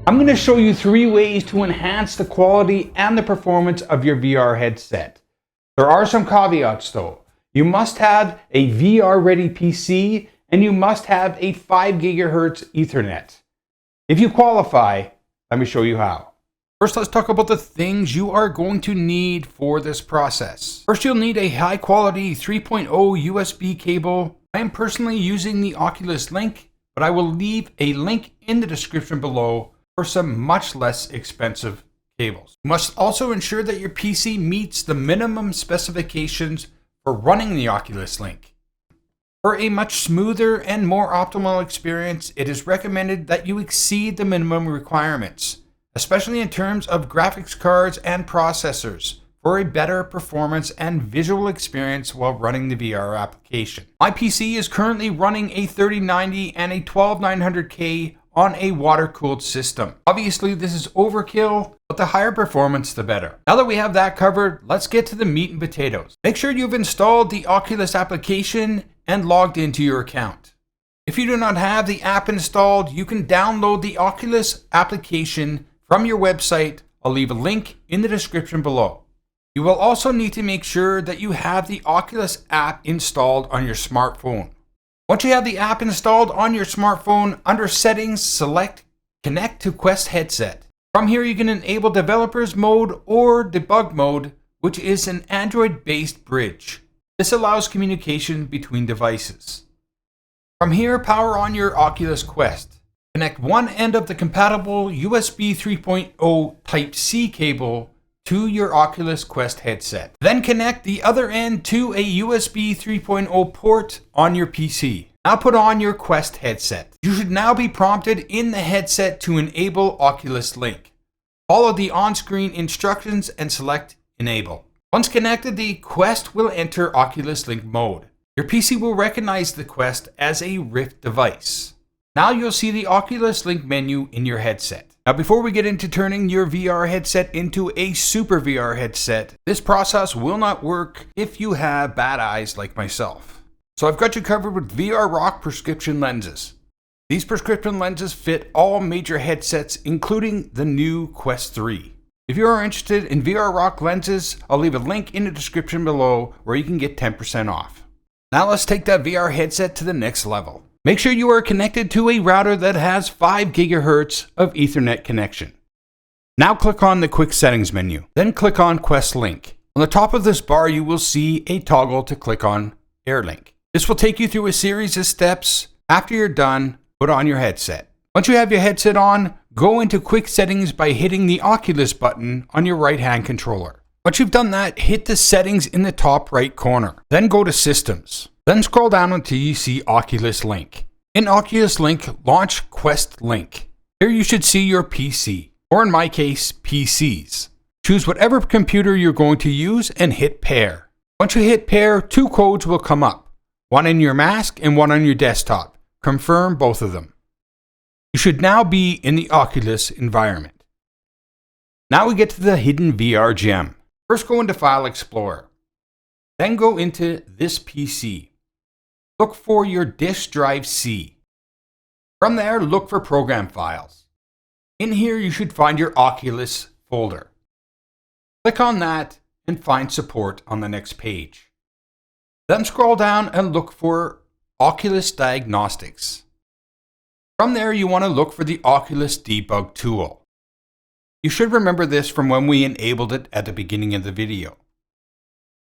I'm going to show you 3 ways to enhance the quality and the performance of your VR headset. There are some caveats though. You must have a VR ready PC and you must have a 5 GHz Ethernet. If you qualify, let me show you how. First, let's talk about the things you are going to need for this process. First, you'll need a high quality 3.0 USB cable. I am personally using the Oculus Link, but I will leave a link in the description below for some much less expensive cables. You must also ensure that your PC meets the minimum specifications for running the Oculus Link. For a much smoother and more optimal experience, it is recommended that you exceed the minimum requirements, especially in terms of graphics cards and processors, for a better performance and visual experience while running the VR application. My PC is currently running a 3090 and a 12900K on a water-cooled system. Obviously, this is overkill, but the higher performance, the better. Now that we have that covered, let's get to the meat and potatoes. Make sure you've installed the Oculus application and logged into your account. If you do not have the app installed, you can download the Oculus application from your website. I'll leave a link in the description below. You will also need to make sure that you have the Oculus app installed on your smartphone. Once you have the app installed on your smartphone, under Settings, select Connect to Quest Headset. From here, you can enable Developers Mode or Debug Mode, which is an Android-based bridge. This allows communication between devices. From here, power on your Oculus Quest. Connect one end of the compatible USB 3.0 Type-C cable to your Oculus Quest headset. Then connect the other end to a USB 3.0 port on your PC. Now put on your Quest headset. You should now be prompted in the headset to enable Oculus Link. Follow the on-screen instructions and select Enable. Once connected, the Quest will enter Oculus Link mode. Your PC will recognize the Quest as a Rift device. Now you'll see the Oculus Link menu in your headset. Now, before we get into turning your VR headset into a super VR headset, this process will not work if you have bad eyes like myself. So I've got you covered with VR Rock prescription lenses. These prescription lenses fit all major headsets, including the new Quest 3. If you are interested in VR Rock lenses, I'll leave a link in the description below where you can get 10% off. Now let's take that VR headset to the next level. Make sure you are connected to a router that has 5 GHz of Ethernet connection. Now click on the Quick Settings menu, then click on Quest Link. On the top of this bar, you will see a toggle to click on Air Link. This will take you through a series of steps. After you're done, put on your headset. Once you have your headset on, go into Quick Settings by hitting the Oculus button on your right-hand controller. Once you've done that, hit the settings in the top right corner. Then go to Systems. Then scroll down until you see Oculus Link. In Oculus Link, launch Quest Link. Here you should see your PC, or in my case, PCs. Choose whatever computer you're going to use and hit Pair. Once you hit Pair, 2 codes will come up. One in your mask and one on your desktop. Confirm both of them. You should now be in the Oculus environment. Now we get to the hidden VR gem. First go into File Explorer. Then go into This PC. Look for your disk drive C. From there, look for program files. In here, you should find your Oculus folder. Click on that and find support on the next page. Then scroll down and look for Oculus Diagnostics. From there, you want to look for the Oculus Debug tool. You should remember this from when we enabled it at the beginning of the video.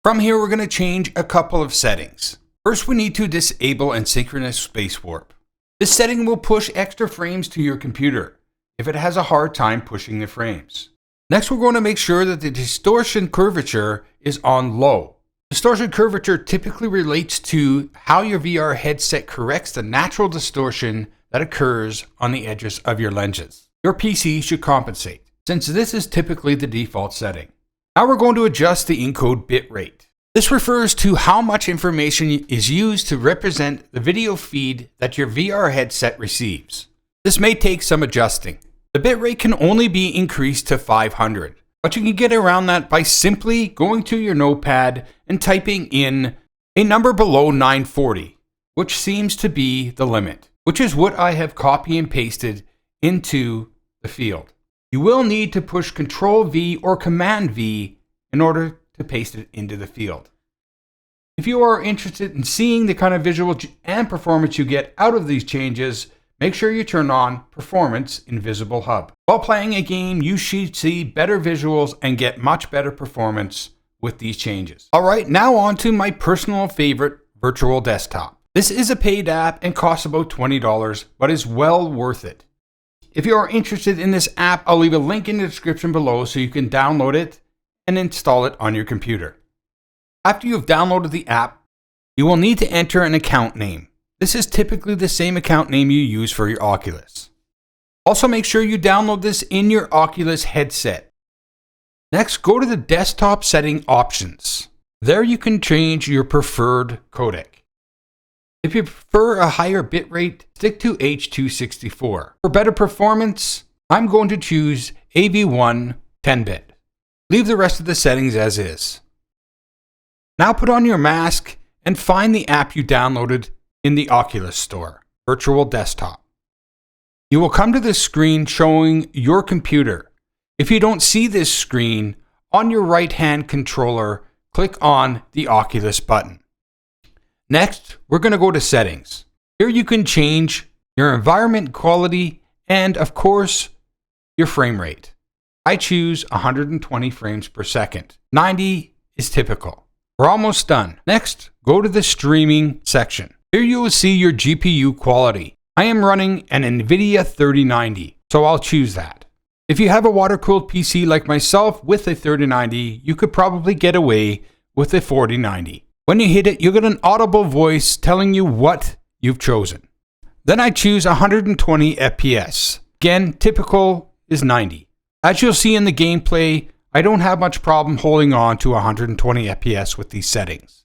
From here, we're going to change a couple of settings. First, we need to disable asynchronous space warp. This setting will push extra frames to your computer if it has a hard time pushing the frames. Next, we're going to make sure that the distortion curvature is on low. Distortion curvature typically relates to how your VR headset corrects the natural distortion that occurs on the edges of your lenses. Your PC should compensate, since this is typically the default setting. Now we're going to adjust the encode bitrate. This refers to how much information is used to represent the video feed that your VR headset receives. This may take some adjusting. The bitrate can only be increased to 500, but you can get around that by simply going to your notepad and typing in a number below 940, which seems to be the limit, which is what I have copy and pasted into the field. You will need to push Ctrl V or Command V in order to paste it into the field. If you are interested in seeing the kind of visual and performance you get out of these changes, make sure you turn on Performance in Visible Hub. While playing a game, you should see better visuals and get much better performance with these changes. Alright, now on to my personal favorite, Virtual Desktop. This is a paid app and costs about $20, but is well worth it. If you are interested in this app, I'll leave a link in the description below so you can download it and install it on your computer. After you've downloaded the app, you will need to enter an account name. This is typically the same account name you use for your Oculus. Also, make sure you download this in your Oculus headset. Next, go to the desktop setting options. There you can change your preferred codec. If you prefer a higher bitrate, stick to H.264. For better performance, I'm going to choose AV1 10-bit. Leave the rest of the settings as is. Now put on your mask and find the app you downloaded in the Oculus Store, Virtual Desktop. You will come to this screen showing your computer. If you don't see this screen, on your right-hand controller, click on the Oculus button. Next, we're going to go to Settings. Here you can change your environment quality and, of course, your frame rate. I choose 120 frames per second. 90 is typical. We're almost done. Next, go to the streaming section. Here you will see your GPU quality. I am running an NVIDIA 3090, so I'll choose that. If you have a water-cooled PC like myself with a 3090, you could probably get away with a 4090. When you hit it, you'll get an audible voice telling you what you've chosen. Then I choose 120 FPS. Again, typical is 90. As you'll see in the gameplay, I don't have much problem holding on to 120 FPS with these settings.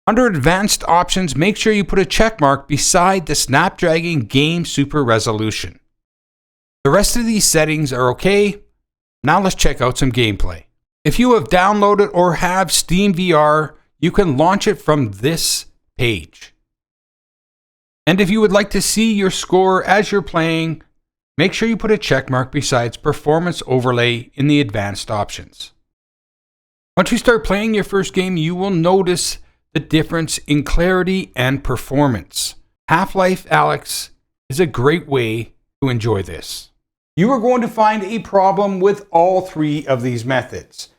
Under Advanced Options, make sure you put a check mark beside the Snapdragon Game Super Resolution. The rest of these settings are okay. Now let's check out some gameplay. If you have downloaded or have Steam VR, you can launch it from this page. And if you would like to see your score as you're playing, make sure you put a check mark besides Performance Overlay in the Advanced Options. Once you start playing your first game, you will notice the difference in clarity and performance. Half-Life Alyx is a great way to enjoy this. You are going to find a problem with all three of these methods.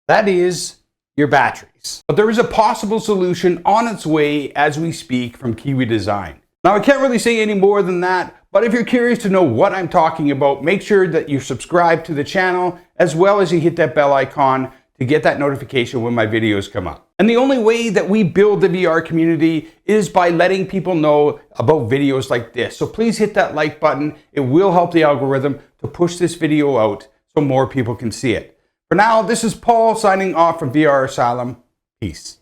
That is your batteries. But there is a possible solution on its way as we speak from Kiwi Design. Now, I can't really say any more than that, but if you're curious to know what I'm talking about, make sure that you subscribe to the channel as well as you hit that bell icon to get that notification when my videos come up. And the only way that we build the VR community is by letting people know about videos like this. So please hit that like button. It will help the algorithm to push this video out so more people can see it. For now, this is Paul signing off from VR Asylum. Peace.